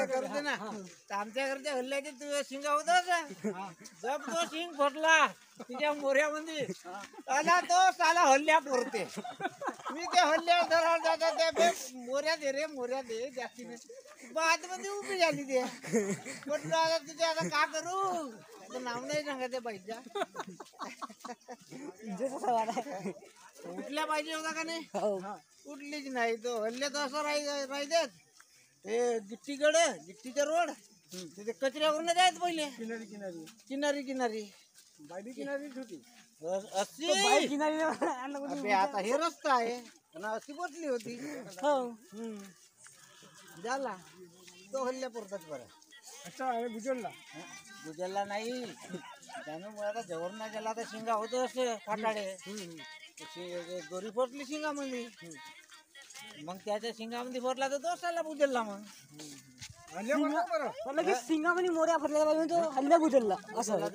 करते ना तर आमच्या घरच्या हल्ल्याचे तुझ्या शिंगा होता जब तो शिंग फुटला तिच्या मोऱ्यामध्ये आला तो साला हल्ल्या पुरते मी ते हल्ल्या धरायला जातात त्या मोऱ्या दे रे मोऱ्या दे जास्ती आतमध्ये उभी झाली ते म्हटलं आता तिथे आता का करू आता नाव नाही सांगा त्या बाईच्या उठल्या पाहिजे होता का नाही उठलीच नाही तो हल्ल्या तर असं राहतात ते गिट्टीच्या रोड तिथे कचऱ्यावरून जायचं पहिले किनारी किनारी किनारी किनारी बाई किनारी होती अशी आता हे रस्ता आहे आणि अशी बसली होती झाला तो हल्ल्या पुरतात बरं अच्छा गुजरला नाही त्यानं मग आता जवळ नाही गेला तर शिंगा होतो असे फाटाडे दोरी फुटली शिंगामध्ये मग त्याच्या शिंगामध्ये फुटला तर दोसाला बुजरला मग सिंगामध्ये मोऱ्या फुटल्या पाहिजे तो हल्ल्या बुजरला असं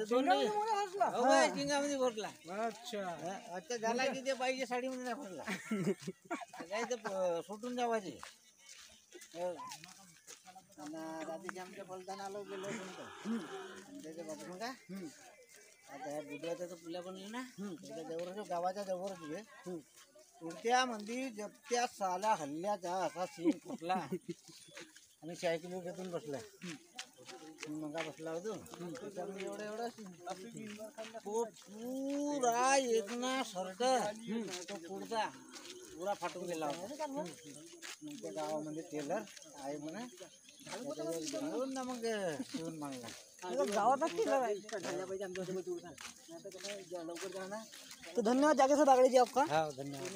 शिंगामध्ये फुटला अच्छा झाला की ते बाईच्या साडीमध्ये नाही फुटला काय तर सुटून जावायचे रात्रीची आमच्या फलताना आलो गेलो त्याच्या बाजून का आता ह्या बुधवाच्या तर पुल्या बनले ना त्याच्या जवळ गावाच्या जवळच उडत्या मंदी जब त्या साला हल्ल्याचा असा सीन फुटला आणि सायकली घेतून बसला मग बसला होतो त्याच्यामध्ये एवढा तो पुरा एक ना शर्ट तो पुढचा पुरा फाटून गेला होता मग त्या गावामध्ये टेलर आहे म्हणा घेऊन ना मग शिवून मागला गावात टेलर आहे लवकर जाणार तो धन्यवाद जागेश्वर बागड़े जी आपका हाँ धन्यवाद